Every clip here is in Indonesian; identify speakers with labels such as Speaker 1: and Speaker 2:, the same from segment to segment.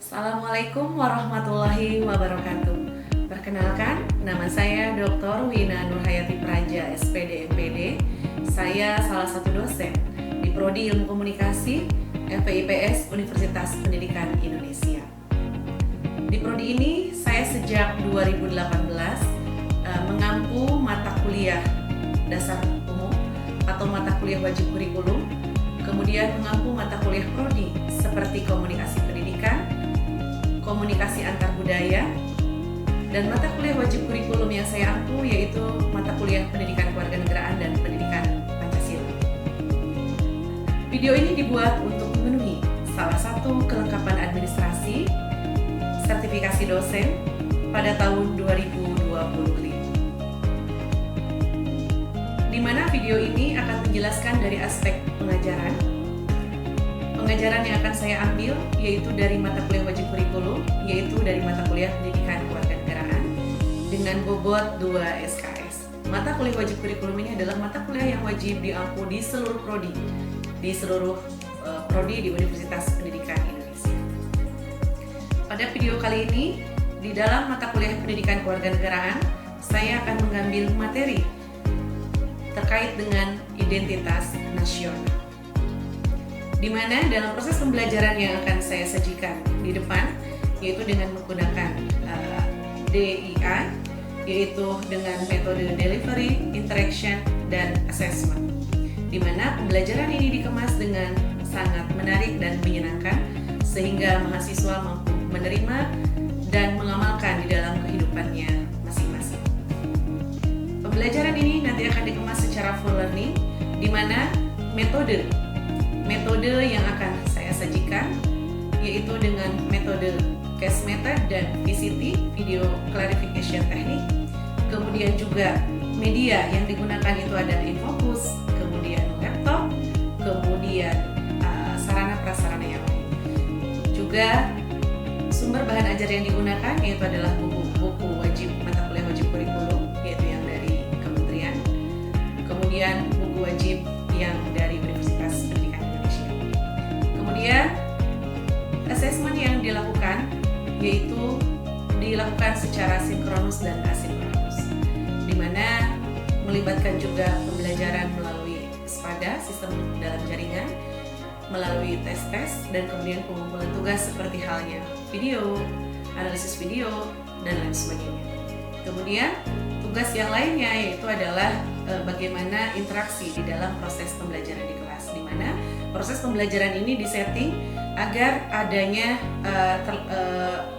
Speaker 1: Assalamualaikum warahmatullahi wabarakatuh. Perkenalkan, nama saya Dr. Wina Nurhayati Praja, SPD MPD. Saya salah satu dosen di Prodi Ilmu Komunikasi FPIPS Universitas Pendidikan Indonesia. Di prodi ini saya sejak 2018 mengampu mata kuliah dasar umum atau mata kuliah wajib kurikulum, kemudian mengampu mata kuliah prodi seperti komunikasi pendidikan, komunikasi antar budaya, dan mata kuliah wajib kurikulum yang saya ampu yaitu mata kuliah pendidikan kewarganegaraan dan pendidikan Pancasila. Video ini dibuat untuk memenuhi salah satu kelengkapan administrasi sertifikasi dosen pada tahun 2025. Di mana video ini akan menjelaskan dari aspek pengajaran yang akan saya ambil yaitu dari mata kuliah wajib kurikulum, yaitu dari mata kuliah pendidikan kewarganegaraan dengan bobot 2 SKS. Mata kuliah wajib kurikulum ini adalah mata kuliah yang wajib diampu di seluruh prodi, di Universitas Pendidikan Indonesia. Pada video kali ini, di dalam mata kuliah pendidikan kewarganegaraan, saya akan mengambil materi terkait dengan identitas nasional, di mana dalam proses pembelajaran yang akan saya sajikan di depan yaitu dengan menggunakan DIA, yaitu dengan metode delivery, interaction, dan assessment, di mana pembelajaran ini dikemas dengan sangat menarik dan menyenangkan sehingga mahasiswa mampu menerima dan mengamalkan di dalam kehidupannya masing-masing. Pembelajaran ini nanti akan dikemas secara full learning, di mana metode yang akan saya sajikan yaitu dengan metode case method dan VCT, video clarification technique. Kemudian juga media yang digunakan itu ada Infocus, kemudian laptop, kemudian sarana prasarana yang lain. Juga sumber bahan ajar yang digunakan yaitu adalah buku wajib mata kuliah wajib kurikulum yaitu yang dari kementerian, kemudian buku wajib yang dari Universitas Pendidikan Indonesia. Kemudian asesmen yang dilakukan yaitu dilakukan secara sinkronus dan asinkronus, di mana melibatkan juga pembelajaran melalui SPADA, sistem dalam jaringan, melalui tes-tes, dan kemudian pengumpulan tugas seperti halnya video, analisis video, dan lain sebagainya. Kemudian tugas yang lainnya yaitu adalah bagaimana interaksi di dalam proses pembelajaran di kelas, di mana proses pembelajaran ini disetting agar adanya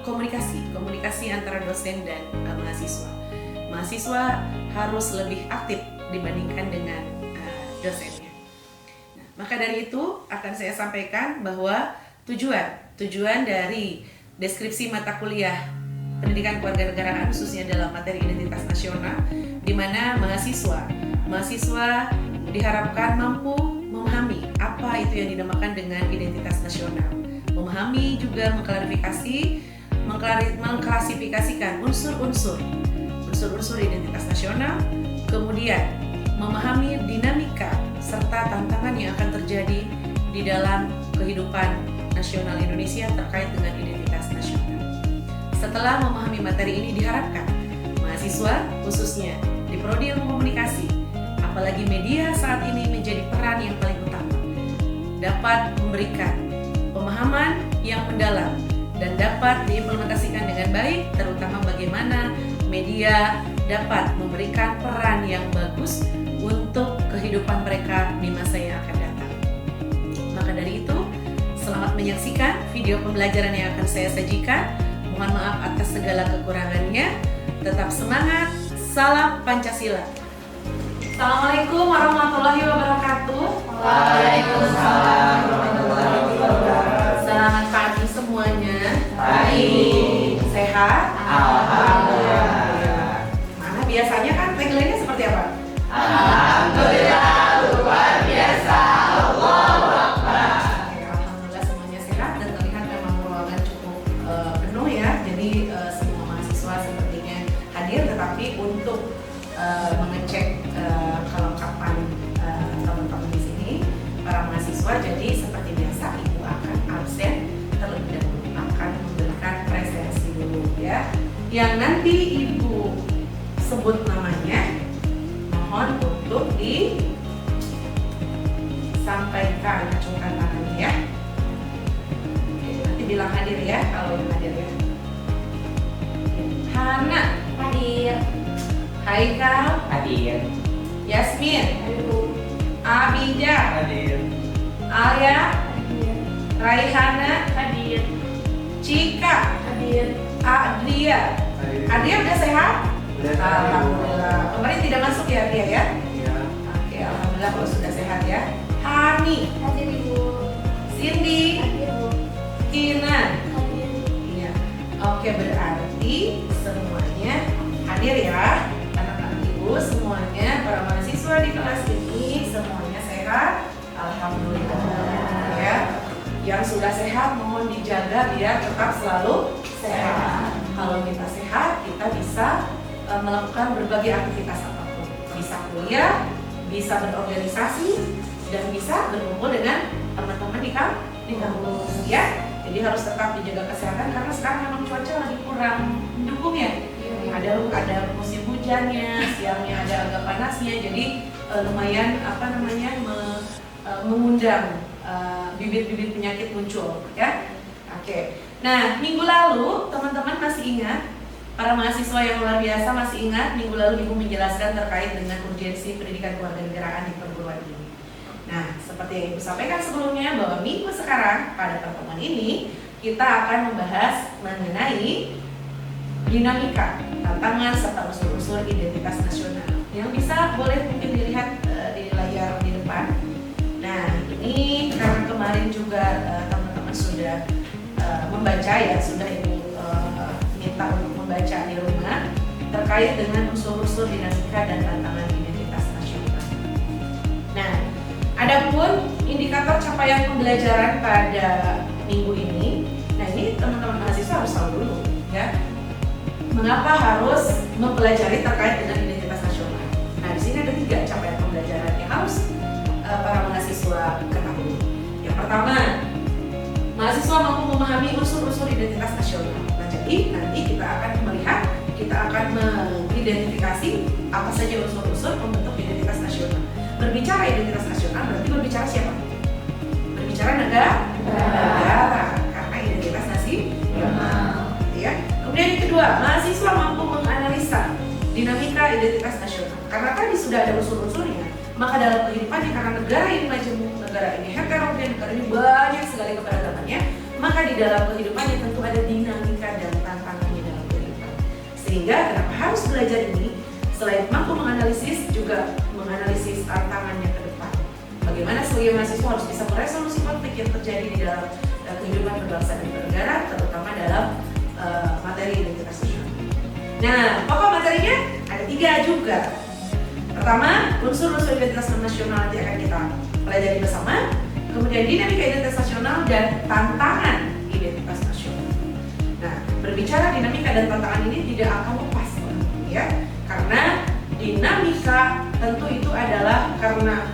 Speaker 1: komunikasi antara dosen dan mahasiswa. Mahasiswa harus lebih aktif dibandingkan dengan dosennya. Nah, maka dari itu akan saya sampaikan bahwa tujuan dari deskripsi mata kuliah pendidikan kewarganegaraan khususnya dalam materi identitas nasional, di mana mahasiswa diharapkan mampu memahami apa itu yang dinamakan dengan identitas nasional, memahami juga mengklasifikasikan unsur-unsur identitas nasional, kemudian memahami dinamika serta tantangan yang akan terjadi di dalam kehidupan nasional Indonesia terkait dengan identitas nasional. Setelah memahami materi ini, diharapkan mahasiswa khususnya di Prodi Ilmu Komunikasi, apalagi media saat ini menjadi peran yang paling utama, dapat memberikan pemahaman yang mendalam dan dapat diimplementasikan dengan baik, terutama bagaimana media dapat memberikan peran yang bagus untuk kehidupan mereka di masa yang akan datang. Maka dari itu, selamat menyaksikan video pembelajaran yang akan saya sajikan. Mohon maaf atas segala kekurangannya. Tetap semangat. Salam Pancasila. Assalamualaikum warahmatullahi wabarakatuh.
Speaker 2: Waalaikumsalam warahmatullahi wabarakatuh.
Speaker 1: Selamat pagi semuanya.
Speaker 2: Baik.
Speaker 1: Sehat?
Speaker 2: Alhamdulillah.
Speaker 1: Mana biasanya kan tagline-nya seperti apa?
Speaker 2: Alhamdulillah luar biasa. Allahu Akbar.
Speaker 1: Oke, alhamdulillah semuanya sehat dan terlihat memang ruangan cukup penuh ya. Jadi semua mahasiswa sepertinya hadir, tetapi untuk mengecek kelengkapan teman-teman di sini para mahasiswa, jadi seperti biasa Ibu akan absen terlebih dahulu, akan yang nanti Ibu sebut namanya, mohon untuk disampaikan, acungkan tangannya ya. Nanti bilang hadir ya kalau yang hadir ya. Hana
Speaker 3: Hadir.
Speaker 1: Haikal,
Speaker 2: Hadir.
Speaker 1: Yasmin,
Speaker 3: Hadir.
Speaker 1: Abida,
Speaker 2: Hadir.
Speaker 1: Alia,
Speaker 3: Hadir.
Speaker 1: Raihana,
Speaker 3: Hadir.
Speaker 1: Cika,
Speaker 3: Hadir.
Speaker 1: Adria. Adria udah sehat?
Speaker 2: Udah.
Speaker 1: Alhamdulillah. Kemarin tidak masuk ya Adria ya?
Speaker 2: Iya.
Speaker 1: Oke, alhamdulillah kalau sudah sehat ya. Hani,
Speaker 3: Hadir Ibu.
Speaker 1: Cindy,
Speaker 3: Hadir Bu.
Speaker 1: Kinan.
Speaker 3: Hadir.
Speaker 1: Iya. Oke, berarti semuanya hadir ya. Anak-anak Ibu semuanya, para mahasiswa di kelas ini semuanya sehat. Alhamdulillah ya. Yang sudah sehat mohon dijaga biar tetap selalu sehat. Kalau kita sehat, kita bisa melakukan berbagai aktivitas apapun. Bisa kuliah, bisa berorganisasi, dan bisa berkumpul dengan teman-teman di kampus ya. Jadi harus tetap dijaga kesehatan karena sekarang memang cuaca lagi kurang mendukung ya. Ada musim hujannya, siangnya ada agak panasnya, jadi lumayan mengundang bibit-bibit penyakit muncul ya. Oke. Nah, minggu lalu teman-teman masih ingat, para mahasiswa yang luar biasa masih ingat minggu lalu Ibu menjelaskan terkait dengan urgensi pendidikan kewarganegaraan di perguruan ini. Nah, seperti yang Ibu sampaikan sebelumnya bahwa minggu sekarang pada pertemuan ini kita akan membahas mengenai dinamika, tantangan serta unsur-unsur identitas nasional yang bisa boleh mungkin dilihat di layar di depan. Nah, ini karena kemarin juga teman-teman sudah membaca ya, sudah Ibu minta untuk membaca di rumah terkait dengan unsur-unsur dinamika dan tantangan identitas nasional. Nah, adapun indikator capaian pembelajaran pada minggu ini, nah ini teman-teman mahasiswa harus tahu dulu ya. Mengapa harus mempelajari terkait dengan identitas nasional? Nah, di sini ada 3 capaian pembelajaran yang harus para mahasiswa ketahui. Yang pertama, mahasiswa mampu memahami unsur-unsur identitas nasional. Nah, jadi nanti kita akan melihat, kita akan mengidentifikasi apa saja unsur-unsur pembentuk identitas nasional. Berbicara identitas nasional berarti berbicara siapa? Berbicara negara, karena identitas nasional. Ya. Kemudian yang kedua, mahasiswa mampu menganalisa dinamika identitas nasional. Karena tadi sudah ada unsur-unsurnya, maka dalam kehidupannya, karena negara ini majemuk, negara ini heterogen, negara ini banyak sekali keberagamannya, maka di dalam kehidupannya tentu ada dinamika dan tantangannya dalam kehidupan. Sehingga kenapa harus belajar ini? Selain mampu menganalisis, juga menganalisis tantangannya ke depan. Bagaimana sebagai mahasiswa harus bisa meresolusi konflik yang terjadi di dalam kehidupan berbangsa dan bernegara, terutama dalam materi identitas nasional. Nah, pokok materinya ada 3 juga. Pertama, unsur-unsur identitas nasional nanti akan kita pelajari bersama. Kemudian dinamika identitas nasional dan tantangan identitas nasional. Nah, berbicara dinamika dan tantangan ini tidak akan lepas ya, karena dinamika tentu itu adalah karena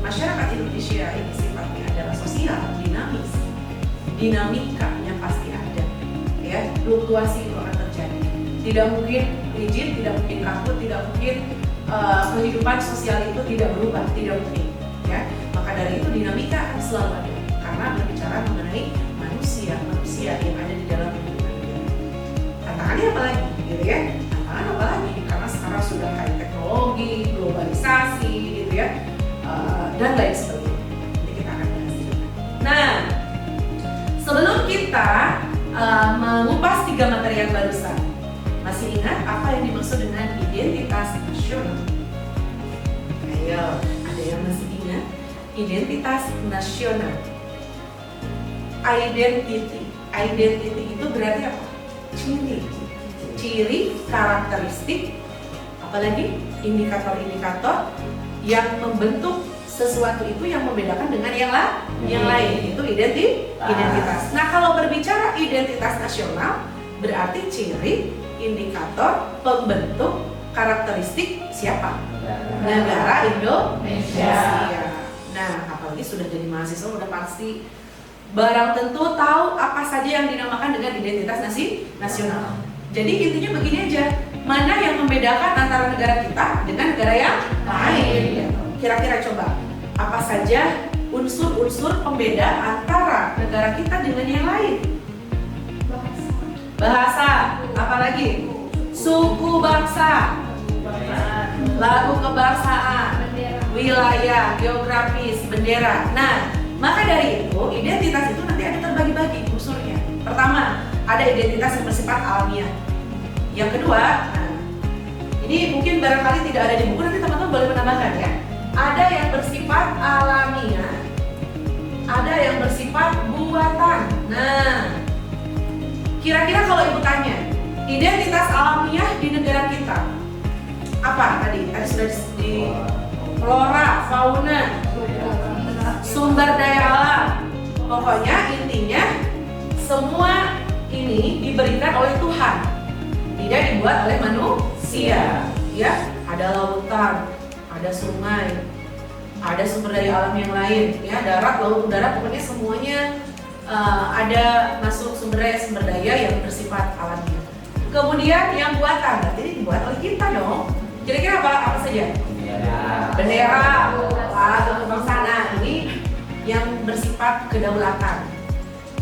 Speaker 1: masyarakat Indonesia ini sifatnya adalah sosial, dinamis, dinamikanya pasti ada, ya, fluktuasi itu akan terjadi. Tidak mungkin rigid, tidak mungkin kaku, tidak mungkin kehidupan sosial itu tidak berubah, tidak mungkin, ya. Maka dari itu dinamika akan selalu ada, karena berbicara mengenai manusia yang ada di dalam kehidupan kita. Tantangannya apa lagi, gitu ya? Tantangan apa lagi? Karena sekarang sudah kayak teknologi, globalisasi, gitu ya, dan lain sebagainya. Nanti kita akan bahas itu. Nah, sebelum kita mengupas 3 materi yang barusan, masih ingat apa yang dimaksud dengan identitas nasional? Ayo, ada yang masih ingat? Identitas nasional. Identity itu berarti apa? Ciri, karakteristik, apalagi indikator-indikator yang membentuk sesuatu itu yang membedakan dengan yang lain, itu identitas. Nah, kalau berbicara identitas nasional berarti ciri, indikator, pembentuk, karakteristik siapa? Negara Indonesia. Nah, apalagi sudah jadi mahasiswa udah pasti barang tentu tahu apa saja yang dinamakan dengan identitas nasional. Jadi intinya begini aja, mana yang membedakan antara negara kita dengan negara yang lain? Kira-kira coba, apa saja unsur-unsur pembeda antara negara kita dengan yang lain? Bahasa, apalagi? Suku bangsa, lagu kebangsaan, wilayah, geografis, bendera. Nah, maka dari itu identitas itu nanti ada terbagi-bagi unsurnya. Pertama, ada identitas yang bersifat alamiah. Yang kedua, nah, ini mungkin barangkali tidak ada di buku, nanti teman-teman boleh menambahkan ya. Ada yang bersifat alamiah, ada yang bersifat buatan. Nah, kira-kira kalau ibu tanya, identitas alamiah di negara kita apa tadi? Tadi sudah di flora, fauna, sumber daya alam. Pokoknya intinya semua ini diberikan oleh Tuhan, tidak dibuat oleh manusia. Ya, ada lautan, ada sungai, ada sumber daya alam yang lain, ya, darat, laut, udara, pokoknya semuanya ada masuk sumber daya yang bersifat alamiah. Kemudian yang buatan, berarti ini dibuat oleh kita dong. Kira-kira apa saja? Bendera, lagu kebangsaan. Nah, ini yang bersifat kedaulatan,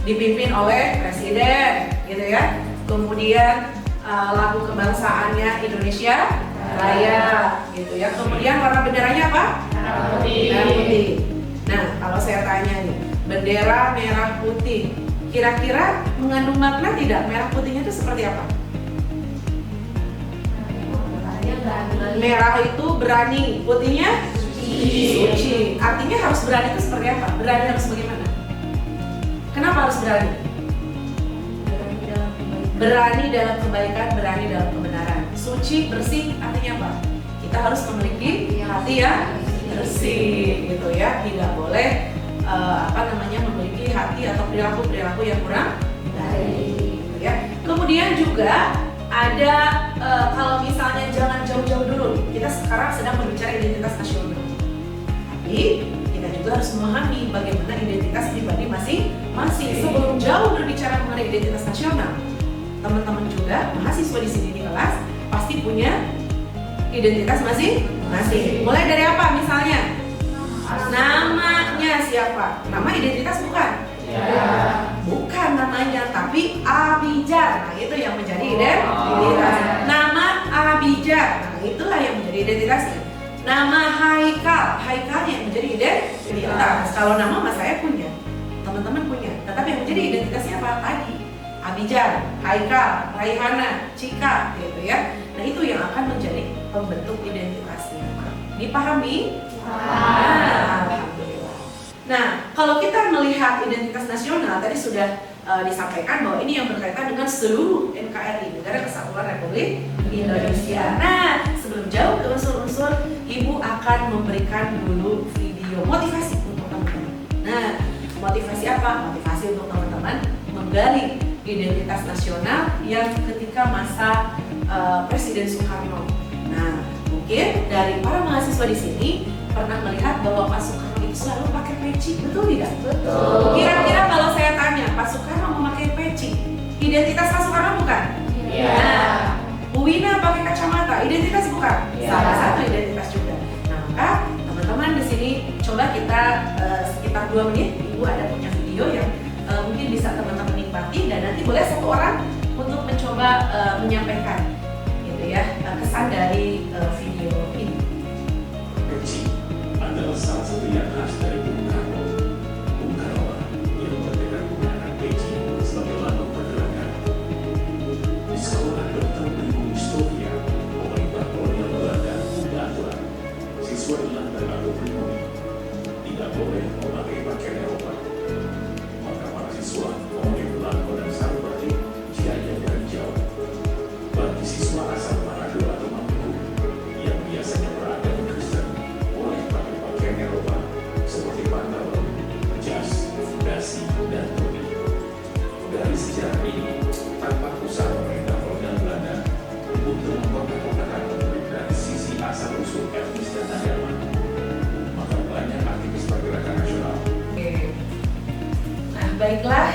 Speaker 1: dipimpin oleh presiden, gitu ya. Kemudian lagu kebangsaannya Indonesia Raya, gitu ya. Kemudian warna benderanya apa? Merah putih. Nah, kalau saya tanya nih, bendera merah putih, kira-kira mengandung makna tidak? Merah putihnya itu seperti apa? Merah itu berani, putihnya suci. Artinya harus berani itu seperti apa? Berani harus bagaimana? Kenapa harus berani? Berani dalam kebaikan, berani dalam kebenaran. Suci, bersih, artinya apa? Kita harus memiliki hati yang bersih, gitu ya. Tidak boleh memiliki hati atau perilaku yang kurang baik, gitu ya. Kemudian juga ada kalau misalnya jangan jauh-jauh dulu, kita sekarang sedang berbicara identitas nasional. Tapi kita juga harus memahami bagaimana identitas pribadi masing-masing. Sebelum jauh berbicara mengenai identitas nasional, teman-teman juga mahasiswa di sini di kelas pasti punya identitas masing-masing. Mulai dari apa misalnya? Namanya siapa? Nama identitas bukan? Bukan namanya, tapi Abijah. Nah, itu yang menjadi identitas. Nama Abijah. Nah, itulah yang menjadi identitasnya. Nama Haikal yang menjadi identitas. Kalau nama mas saya punya, teman-teman punya. Tetapi yang menjadi identitasnya apa? Tadi Abijah, Haikal, Raihana, Cika, gitu ya. Nah, itu yang akan menjadi pembentuk identitasnya. Dipahami? Alhamdulillah. Nah, kalau kita melihat identitas nasional, tadi sudah disampaikan bahwa ini yang berkaitan dengan seluruh NKRI, Negara Kesatuan Republik Indonesia. Nah, sebelum jauh ke unsur-unsur, Ibu akan memberikan dulu video motivasi untuk teman-teman. Nah, motivasi apa? Motivasi untuk teman-teman menggali identitas nasional yang ketika masa Presiden Soekarno. Nah, mungkin dari para mahasiswa di sini pernah melihat bahwa Pak Soekarno itu selalu pakai peci, betul tidak?
Speaker 2: Betul.
Speaker 1: Kira-kira kalau saya tanya, Pak Soekarno memakai peci, identitas Pak Soekarno bukan?
Speaker 2: Iya.
Speaker 1: Nah, Bu Wina pakai kacamata, identitas bukan?
Speaker 2: Iya.
Speaker 1: Salah satu identitas juga. Nah, maka teman-teman di sini coba kita sekitar 2 menit, Ibu ada punya video yang mungkin bisa teman-teman nikmati, dan nanti boleh satu orang untuk mencoba menyampaikan, gitu ya, kesan dari video ini.
Speaker 3: Peci adalah salah satu yang khas dari Bung Karno. Bung Karno yang bertekad menggunakan peci sebagai lambang pergerakan. Di sekolah Dr. Ilmu Historia, pemerintah kolonial Belanda sudah aturan siswa dilantai atau pribumi tidak boleh memakai pakaian Eropa. Maka para siswa memakai belangko dan sarung batik jaya dari jauh. Bagi siswa asal Manado atau Maluku yang biasanya beragama Kristen boleh pakai pakaian Eropa seperti pantalon, jas, dasi, dan topi. Dari sejarah ini, tanpa usaha pemerintah kolonial Belanda untuk mengkotak-kotakan murid dari sisi asal usul etnis dan agama, maka banyak aktivis pergerakan nasional.
Speaker 1: Oke. Nah, baiklah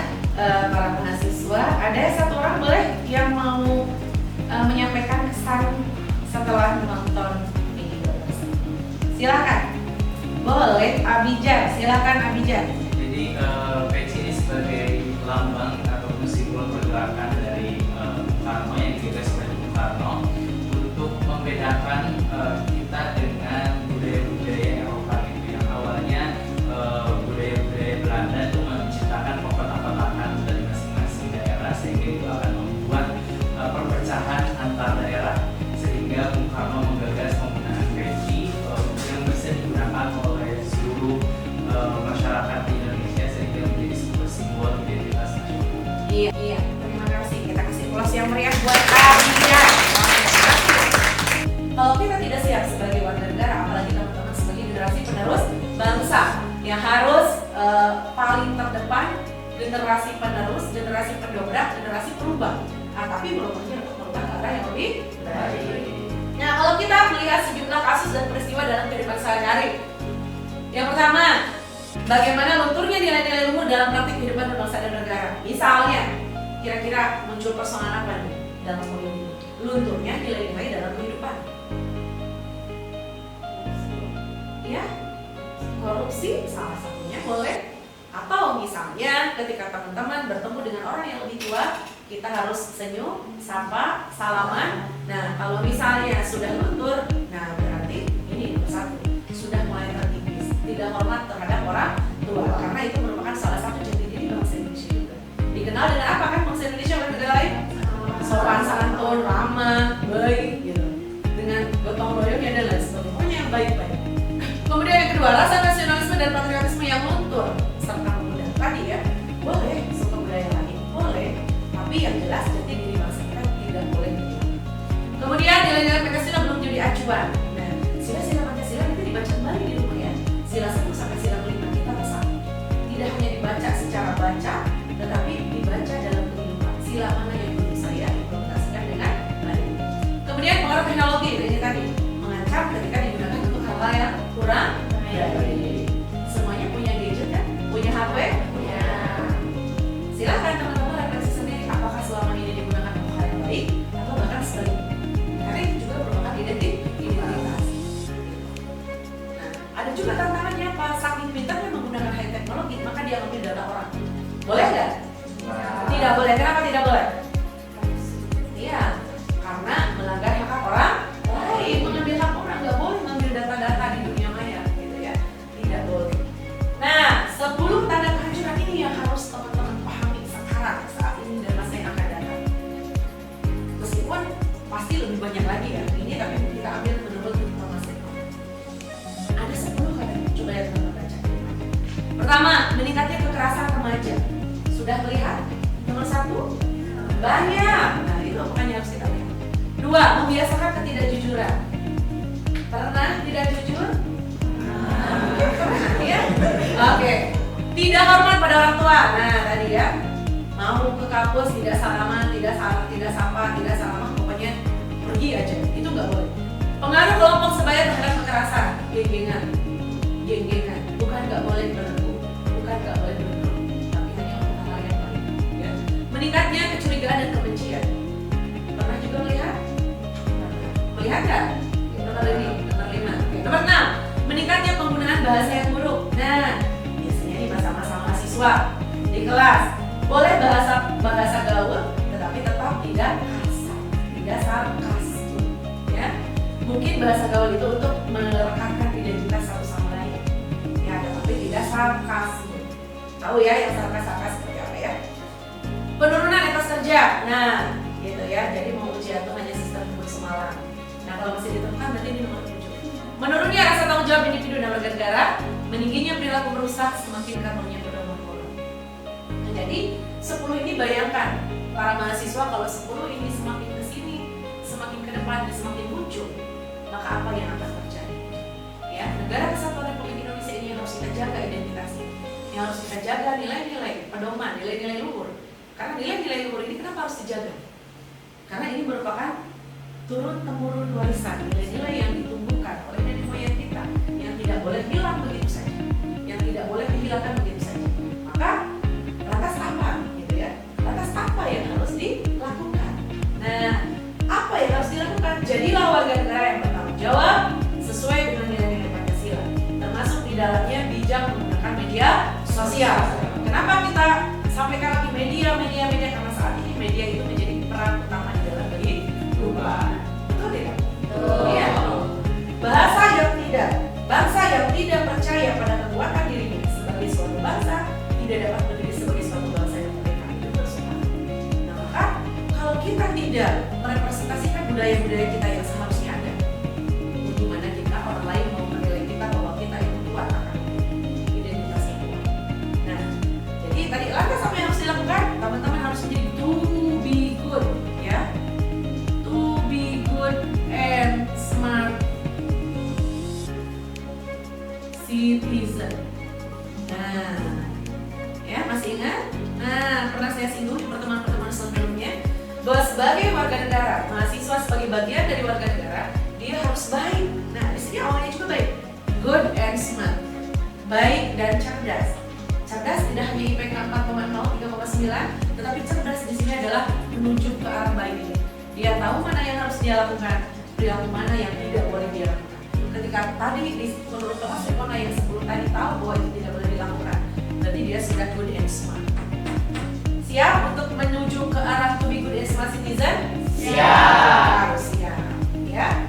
Speaker 1: para mahasiswa, ada satu orang boleh yang mau menyampaikan kesan setelah menonton video tersebut. Silakan. Boleh Abijah, silakan Abijah.
Speaker 2: Jadi peci ini sebagai lambang atau simbol pergerakan dari Bung Karno yang digagas oleh Bung Karno untuk membedakan kita dengan budaya-budaya Eropa gitu, yang awalnya budaya-budaya Belanda itu menciptakan kotak-kotakan dari masing-masing daerah, sehingga itu akan membuat perpecahan antar daerah, sehingga Bung Karno menggagas penggunaan peci yang bisa digunakan oleh seluruh masyarakat di Indonesia, sehingga menjadi sebuah simbol identitas nasional.
Speaker 1: Iya, terima kasih. Kita kasih aplaus yang meriah buat Abijah. Kalau kita tidak siap sebagai warga negara, apalagi teman-teman sebagai generasi penerus bangsa yang harus paling terdepan, generasi penerus, generasi pendobrak, generasi perubah. Tapi belum tentu untuk merubah ke arah yang lebih baik. Nah, kalau kita melihat sejumlah kasus dan peristiwa dalam kehidupan sehari-hari, yang pertama, bagaimana lunturnya nilai-nilai luhur dalam praktik kehidupan berbangsa dan negara. Misalnya, kira-kira muncul persoalan apa nih dalam politik? Lunturnya nilai-nilai dalam kehidupan. Ya, korupsi salah satunya boleh. Atau misalnya ketika teman-teman bertemu dengan orang yang lebih tua, kita harus senyum, sapa, salaman. Nah, kalau misalnya sudah luntur, nah berarti ini nomor satu, sudah mulai terkikis, tidak hormat terhadap orang tua, karena itu merupakan salah satu jati diri bangsa Indonesia juga. Dikenal dengan apa kan bangsa Indonesia oleh negara lain? Sopan santun, ramah, baik, gitu, dengan gotong royongnya dan lain sebagainya. Pokoknya yang baik-baik. Kemudian yang kedua, rasa nasionalisme dan patriotisme yang luntur serta pemuda. Tadi ya, boleh suka budaya lain, boleh, tapi yang jelas jati diri bangsa kita tidak boleh dihilang. Kemudian nilai-nilai Pancasila belum jadi acuan. Nah, sila-sila Pancasila nanti dibaca kembali di rumah ya. Sila 1 sampai sila 5 kita bersama. Tidak hanya dibaca secara baca, tetapi dibaca dalam kehidupan. Sila mana yang perlu saya implementasikan dengan baik. Kemudian pengaruh teknologi, ini tadi mengancam ketika digunakan untuk hal-hal yang kurang baik. Semuanya punya gadget kan? Punya HP? Punya. Silakan teman-teman refleksi sendiri, apakah selama ini digunakan untuk hal yang baik atau bahkan sebaliknya. Karena itu juga merupakan identitas. Nah, ada juga tantangannya apa? Saking pintarnya menggunakan high teknologi, maka dia ambil data orang. Boleh nggak? Tidak boleh. Kenapa tidak boleh? Iya, karena melanggar hak orang lain, mengambil hak orang. Nggak boleh mengambil data-data di dunia maya, gitu ya. Tidak boleh. Nah, 10 tanda kehancuran ini yang harus teman-teman pahami sekarang, saat ini dan masa yang akan datang. Meskipun pasti lebih banyak lagi ya, ini tapi kita ambil menurut informasi. Ada 10 katanya, coba ya teman-teman baca. Pertama, meningkatnya kekerasan remaja. Sudah melihat? Nomor 1, banyak. Nah, itu makanya harus kita lihat. 2, membiasakan ketidakjujuran. Pernah tidak jujur? Pernah ya? Oke. Tidak hormat pada orang tua. Nah, tadi ya. Mau ke kampus tidak salaman, tidak sapa, tidak salaman, pokoknya pergi aja. Itu nggak boleh. Pengaruh kelompok sebaya terhadap kekerasan, genggengan. Bukan nggak boleh berhubung, bukan nggak boleh berhubung, tapi hanya untuk hal yang baik. Ya. Meningkatnya kecurigaan dan kebencian. Pernah juga melihat? Melihat nggak? Nomor 5. Oke. Nomor 6. Meningkatnya penggunaan bahasa yang buruk. Nah, biasanya di masa-masa mahasiswa di kelas boleh bahasa gaul, tetapi tetap tidak kasar, tidak sarkasme. Ya, mungkin bahasa gaul itu untuk merekatkan identitas satu sama lain. Ya, tetapi tidak sarkasme. Tahu ya yang sarkas seperti apa ya? Penurunan etos kerja. Nah, gitu ya. Jadi mau ujian itu hanya sistem kebut semalam. Nah, kalau masih ditemukan berarti ini nomor 7. Menurunnya rasa tanggung jawab individu dan warga negara, meningginya perilaku merusak, semakin karunia berdomba-domba. Nah, jadi 10 ini bayangkan para mahasiswa kalau 10 ini semakin ke sini, semakin ke depan dan semakin muncul, maka apa yang akan terjadi? Ya, negara kesatuan Republik Indonesia ini yang harus kita jaga identitasnya, yang harus kita jaga nilai-nilai pedoman, nilai-nilai luhur. Karena nilai-nilai luhur ini kenapa harus dijaga? Karena ini merupakan turun-temurun warisan, nilai-nilai yang ditumbuhkan oleh nenek moyang kita, yang tidak boleh hilang begitu saja, yang tidak boleh dihilangkan begitu saja. Maka lantas apa, gitu ya? Lantas apa yang harus dilakukan? Nah, apa media sosial. Kenapa kita sampaikan lagi media karena saat ini media itu menjadi peran utama di dalam kehidupan. Betul tidak? Iya. Bangsa yang tidak percaya pada kekuatan dirinya sebagai suatu bangsa tidak dapat berdiri sebagai suatu bangsa yang merdeka. Itu persoalan. Nah, maka kalau kita tidak merepresentasikan budaya-budaya kita yang seharusnya ada, bagaimana kita orang lain mau menilai kita bahwa kita itu kuat akan identitasnya kuat. Nah, jadi tadi lantas apa yang harus dilakukan? Teman-teman harus menjadi to be good, ya, to be good and smart citizen. Nah, ya masih ingat? Nah, pernah saya singgung di pertemuan-pertemuan sebelumnya bahwa sebagai warga negara, mahasiswa sebagai bagian dari warga negara, dia harus baik. Nah, di sini awalnya juga baik, good and smart, baik dan cerdas. Cerdas tidak hanya IPK 4,0, 3,9, tetapi cerdas di sini adalah menuju ke arah baik ini. Dia tahu mana yang harus dia lakukan, perilaku mana yang tidak boleh dia lakukan. Ketika tadi menurut Thomas Epona yang sebelum tadi tahu bahwa itu tidak boleh dilakukan, berarti dia sudah good and smart. Siap untuk menuju ke arah to be good and smart citizen? Siap. Siap, ya.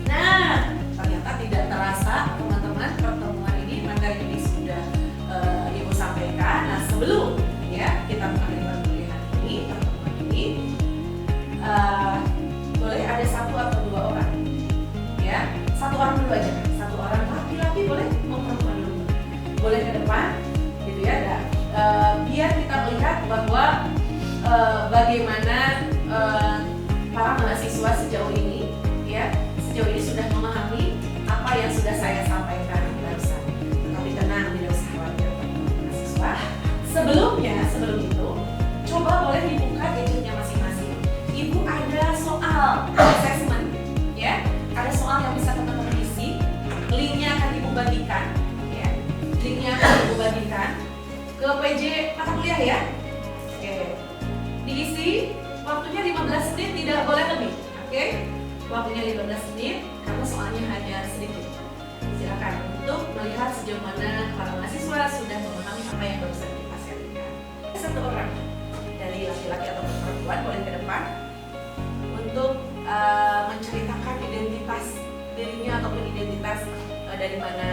Speaker 1: Nah, ternyata tidak terasa teman-teman pertemuan ini materi ini sudah Ibu sampaikan. Nah, sebelum ya kita mengakhiri pemilihan ini, pertemuan ini, boleh ada satu atau dua orang, ya. Satu orang dulu aja, satu orang laki-laki boleh, mau perempuan dulu boleh ke depan, gitu ya. Dan biar kita melihat bahwa bagaimana para mahasiswa sejauh ini, ya, sejauh ini sudah memahami apa yang sudah saya sampaikan barusan. Tapi tenang, tidak usah khawatir mahasiswa. Sebelum itu, coba boleh dibuka gadgetnya masing-masing. Ibu ada soal assessment, ya. Ada soal yang bisa teman-teman isi, linknya akan Ibu bagikan, ya. Linknya akan Ibu bagikan ke PJ mata kuliah, ya. Oke. Diisi, waktunya 15 menit, tidak boleh lebih. Oke. Waktunya 15 menit karena soalnya hanya sedikit. Silakan untuk melihat sejauh mana para mahasiswa sudah memahami apa yang barusan kita sharingkan. Satu orang dari laki-laki atau perempuan boleh ke depan untuk menceritakan identitas dirinya ataupun identitas dari mana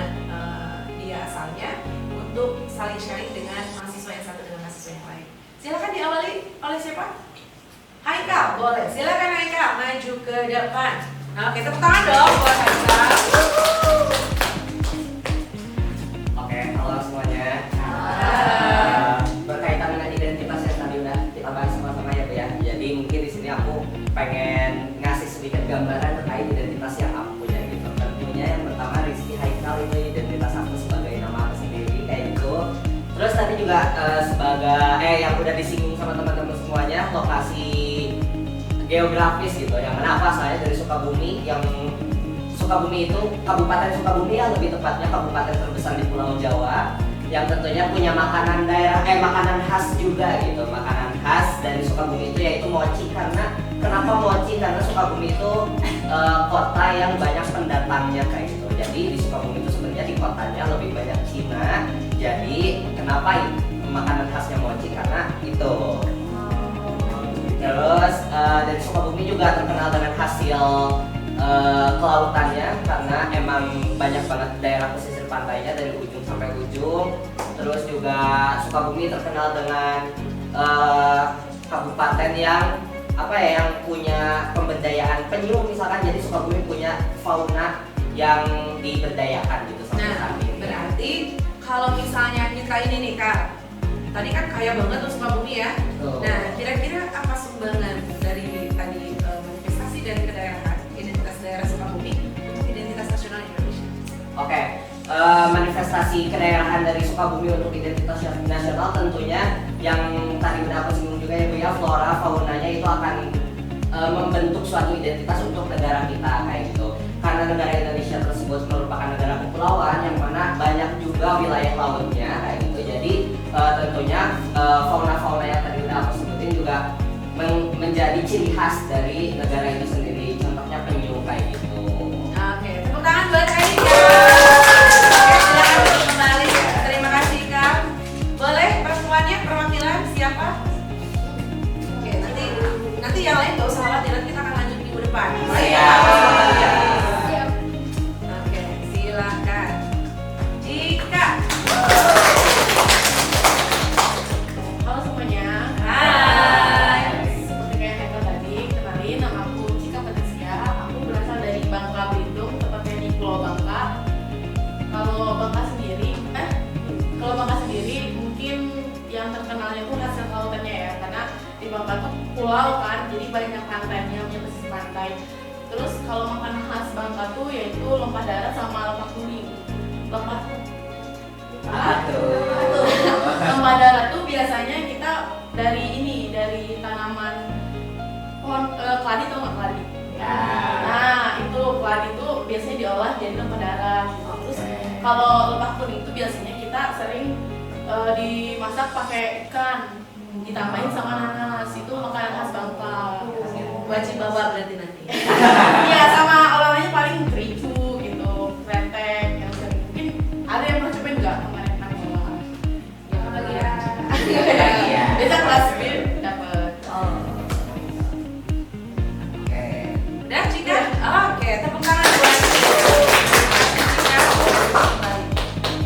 Speaker 1: dia asalnya, untuk saling sharing dengan mahasiswa yang satu dengan mahasiswa yang lain. Silakan diawali oleh siapa? Haikal, boleh. Silakan Haikal maju ke depan. Nah, oke, tepuk tangan dong buat Haikal.
Speaker 4: Oke, halo semuanya. Berkaitan dengan identitas yang tadi udah kita bahas sama-sama ya Bu ya. Jadi mungkin di sini aku pengen ngasih sedikit gambaran terkait identitas yang aku punya gitu. Tentunya yang pertama Rizky Haikal itu identitas aku sebagai nama aku sendiri kayak gitu. Terus tadi juga sebagai yang udah disinggung sama teman-teman semuanya, lokasi geografis gitu. Yang mana aku asalnya dari Sukabumi, yang Sukabumi itu Kabupaten Sukabumi ya, lebih tepatnya kabupaten terbesar di Pulau Jawa, yang tentunya punya makanan daerah, makanan khas juga gitu. Makanan khas dari Sukabumi itu yaitu mochi. Karena kenapa mochi? Karena Sukabumi itu kota yang banyak pendatangnya kayak gitu. Jadi di Sukabumi itu sebenarnya di kotanya lebih banyak Cina. Jadi kenapa makanan khasnya mochi? Karena itu. Terus dari Sukabumi juga terkenal dengan hasil kelautannya, karena emang banyak banget daerah pesisir pantainya dari ujung sampai ujung. Terus juga Sukabumi terkenal dengan kabupaten yang yang punya pemberdayaan penyu misalkan. Jadi Sukabumi punya fauna yang diberdayakan gitu sampai saat ini.
Speaker 1: Berarti kalau misalnya kita ini nih Kak, tadi kan kaya banget tuh Sukabumi ya. Nah, kira-kira apa sumbangan dari tadi manifestasi dari kedaerahan, identitas daerah Sukabumi untuk identitas nasional Indonesia?
Speaker 4: Oke, manifestasi kedaerahan dari Sukabumi untuk identitas nasional tentunya yang tadi udah aku singgung juga ya Bu ya, flora faunanya itu akan membentuk suatu identitas untuk negara kita kayak gitu. Karena negara Indonesia tersebut merupakan negara kepulauan yang mana banyak juga wilayah lautnya kayak gitu. Jadi tentunya fauna-fauna yang tadi udah aku sebutin juga menjadi ciri khas dari negara itu sendiri. Contohnya penyu kayak gitu.
Speaker 1: Oke, tepuk tangan buat Aika. Oke, silakan kembali. Terima kasih depan.
Speaker 4: Siap.
Speaker 1: Siap. Oke, silakan. Jika.
Speaker 5: Halo semuanya.
Speaker 1: Hai.
Speaker 5: Seperti kayak Heka tadi, kenalin nama aku Cika Patricia. Aku berasal dari Bangka Belitung, tepatnya di Pulau Bangka. Kalau Bangka sendiri mungkin yang terkenalnya itu hasil lautannya ya, karena di Bangka tuh pulau kan, jadi banyak pantainya, punya pesisir pantai. Terus kalau makanan khas Bangka tuh yaitu lempah darat sama lemak kuning. Lempah Lempah darat tuh biasanya kita dari tanaman pohon keladi, atau nggak keladi?
Speaker 4: Ya.
Speaker 5: Nah itu keladi tuh biasanya diolah jadi lempah darat. Terus kalau lempah kuning itu biasanya kita sering dimasak pakai ikan, ditambahin sama nanas. Itu makanan khas Bangka.
Speaker 1: Wajib bawa berarti nanti.
Speaker 5: Iya, sama olahraga paling kericu gitu, kretek yang sering. Mungkin ada yang pernah cobain nggak kemarin olah?
Speaker 1: Ya, bagian.
Speaker 4: Iya.
Speaker 5: Biasa kelas B dapet.
Speaker 4: Oke.
Speaker 1: Udah, Cika? Oke, tepuk tangan buat Cika.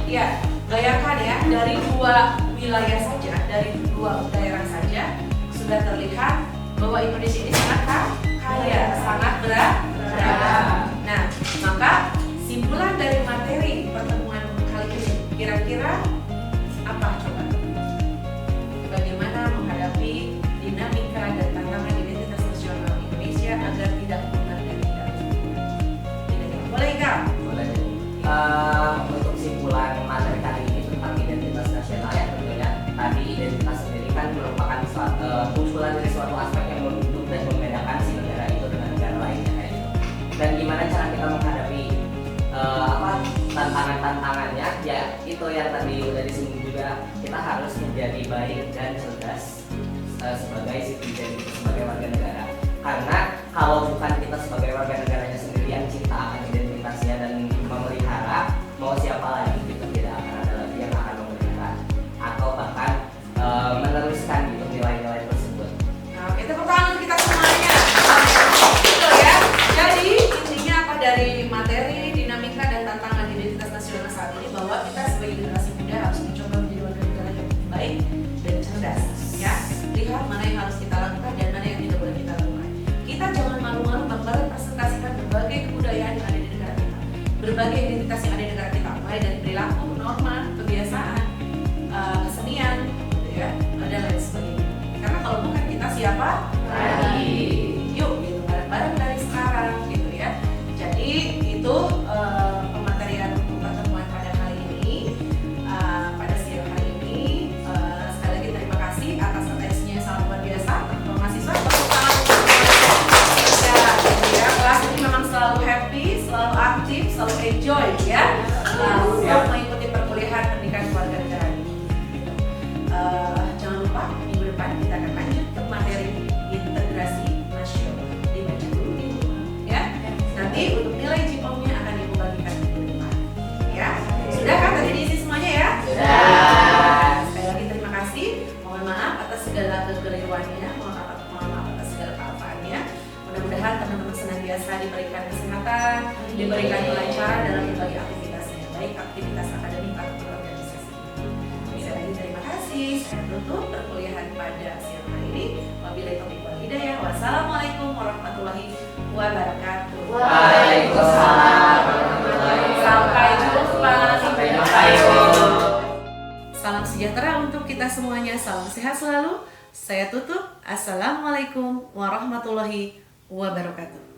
Speaker 1: Iya, bayangkan ya, dari dua wilayah saja, dari dua daerah saja sudah terlihat bahwa Indonesia ini sangat kaya, sangat beragam. Nah, maka simpulan dari materi pertemuan kali ini kira-kira apa coba? Bagaimana menghadapi dinamika dan tantangan identitas nasional Indonesia agar tidak punah dan tidak luntur? Boleh Kak?
Speaker 4: Boleh. Untuk kesimpulan materi kali ini tentang identitas nasional ya, tentunya tadi identitas sendiri kan merupakan kumpulan dari suatu aspek yang membentuk dan membedakan si negara itu dengan negara lainnya kayak gitu. Dan gimana cara kita menghadapi tantangan-tantangannya, ya itu yang tadi udah disinggung juga, kita harus menjadi baik dan cerdas sebagai citizen, sebagai warga negara. Karena kalau bukan kita sebagai warga negaranya sendiri yang cinta akan identitasnya dan memelihara, mau siapa lagi gitu, tidak akan ada lagi yang akan memelihara atau bahkan meneruskan gitu nilai-nilai tersebut.
Speaker 1: Nah, oke, tepuk tangan untuk kita semuanya. Betul ya. Jadi intinya apa dari materi dinamika dan tantangan identitas nasional saat ini, bahwa kita sebagai generasi muda harus mencoba menjadi warga negara yang baik dan cerdas. Ya, lihat mana yang harus kita lakukan dan mana yang tidak boleh kita lakukan. Kita jangan malu-malu merepresentasikan berbagai kebudayaan yang ada di negara kita, berbagai identitas yang ada di negara kita, mulai dari perilaku, norma, kebiasaan, kesenian, gitu ya, dan lain sebagainya. Karena kalau bukan kita siapa? Lagi. Yuk, gitu, bareng-bareng dari sekarang, gitu ya. Jadi itu pematerian untuk pertemuan pada kali ini, pada siang hari ini. Sekali lagi terima kasih atas atensinya yang sangat luar biasa. Teman-teman mahasiswa, tepuk tangan. Ya, kelas ini memang selalu happy, selalu aktif, selalu enjoy ya, untuk mengikuti perkuliahan pendidikan keluarga negara ini. Jangan lupa minggu depan kita akan lanjut ke materi integrasi nasional di meja dulu di rumah, ya. Nanti untuk nilai JIPOM-nya akan ibu bagikan minggu depan, ya. Sudah kan tadi diisi semuanya ya?
Speaker 4: Sudah.
Speaker 1: Sekali lagi terima kasih. Mohon maaf atas segala kekeliruannya, mohon maaf atas segala kealpaannya. Mudah-mudahan teman-teman senantiasa diberikan kesehatan, diberikan kelancaran dalam berbagai aktivitasnya, baik aktivitas akademik ataupun organisasi. Sekali lagi terima kasih. Saya tutup perkuliahan pada siang hari ini. Wabillahi taufiq wal hidayah. Wassalamualaikum warahmatullahi wabarakatuh.
Speaker 4: Waalaikumsalam warahmatullahi wabarakatuh.
Speaker 1: Sampai jumpa.
Speaker 4: Sampai jumpa.
Speaker 1: Salam sejahtera untuk kita semuanya. Salam sehat selalu. Saya tutup. Assalamualaikum warahmatullahi wabarakatuh.